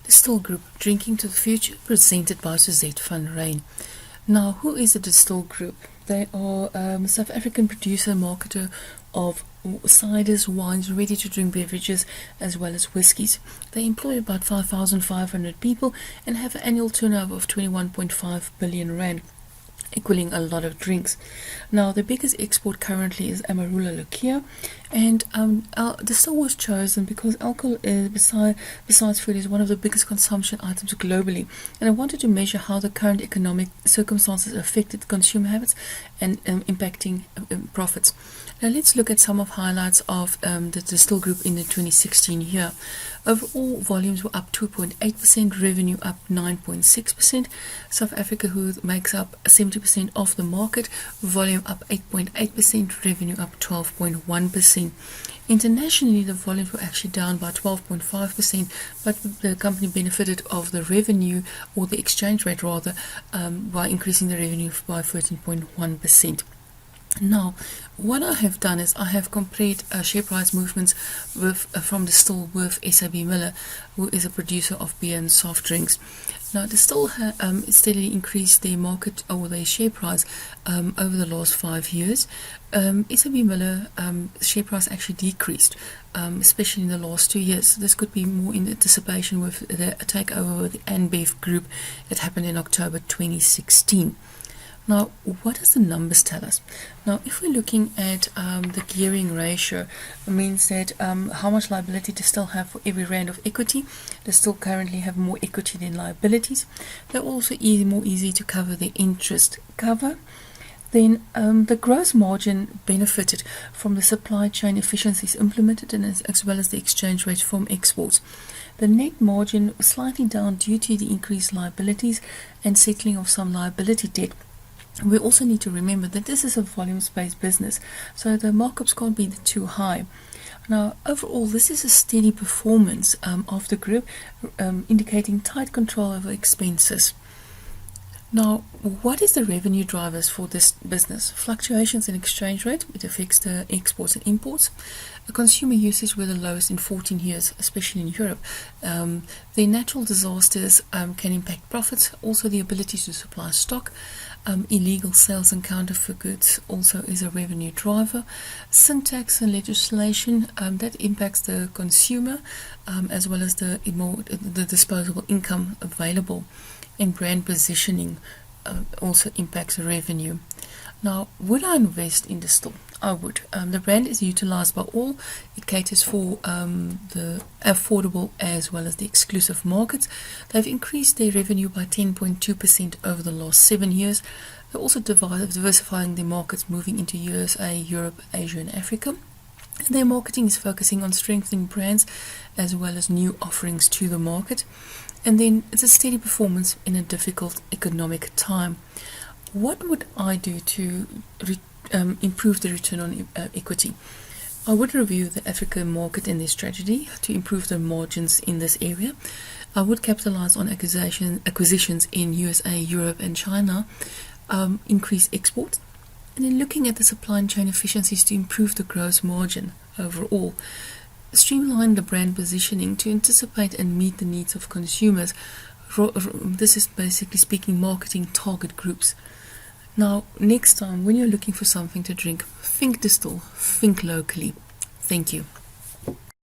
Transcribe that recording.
The Distill Group, Drinking to the Future, presented by Suzette van Rijn. Now, who is the Distill Group? They are a South African producer and marketer of ciders, wines, ready-to-drink beverages, as well as whiskies. They employ about 5,500 people and have an annual turnover of 21.5 billion rand, equaling a lot of drinks. Now, the biggest export currently is Amarula Liqueur, and Distill was chosen because alcohol, besides food, is one of the biggest consumption items globally. And I wanted to measure how the current economic circumstances affected consumer habits and impacting profits. Now, let's look at some of highlights of the Distill Group in the 2016 year. Overall, volumes were up 2.8%, revenue up 9.6%. South Africa, who makes up 70% of the market, volume up 8.8%, revenue up 12.1%. Internationally, the volumes were actually down by 12.5%, but the company benefited of the revenue, or the exchange rate rather, by increasing the revenue by 13.1%. Now, what I have done is I have compared share price movements from Distill with SAB Miller, who is a producer of beer and soft drinks. Now, Distill steadily increased their market or their share price over the last 5 years. SAB Miller share price actually decreased, especially in the last 2 years. This could be more in anticipation with the takeover with the AnBev group that happened in October 2016. Now, what does the numbers tell us? Now, if we're looking at the gearing ratio, it means that how much liability to still have for every rand of equity. They still currently have more equity than liabilities. They're also more easy to cover the interest cover. Then the gross margin benefited from the supply chain efficiencies implemented, and as well as the exchange rate from exports. The net margin was slightly down due to the increased liabilities and settling of some liability debt. We also need to remember that this is a volume-based business, so the markups can't be too high. Now, overall, this is a steady performance of the group, indicating tight control over expenses. Now, what is the revenue drivers for this business? Fluctuations in exchange rate, it affects the exports and imports. The consumer usage were the lowest in 14 years, especially in Europe. The natural disasters can impact profits, also the ability to supply stock. Illegal sales and counterfeit goods also is a revenue driver. Sin tax and legislation that impacts the consumer, as well as the disposable income available. And brand positioning also impacts revenue. Now, would I invest in Distill? I would. The brand is utilized by all. It caters for the affordable as well as the exclusive markets. They've increased their revenue by 10.2% over the last 7 years. They're also diversifying their markets, moving into USA, Europe, Asia, and Africa. Their marketing is focusing on strengthening brands as well as new offerings to the market. And then it's a steady performance in a difficult economic time. What would I do to improve the return on equity? I would review the African market and their strategy to improve the margins in this area. I would capitalize on acquisitions in USA, Europe, and China, increase exports, and then looking at the supply chain efficiencies to improve the gross margin overall. Streamline the brand positioning to anticipate and meet the needs of consumers. This is basically speaking marketing target groups. Now, next time when you're looking for something to drink, think Distill, think locally. Thank you.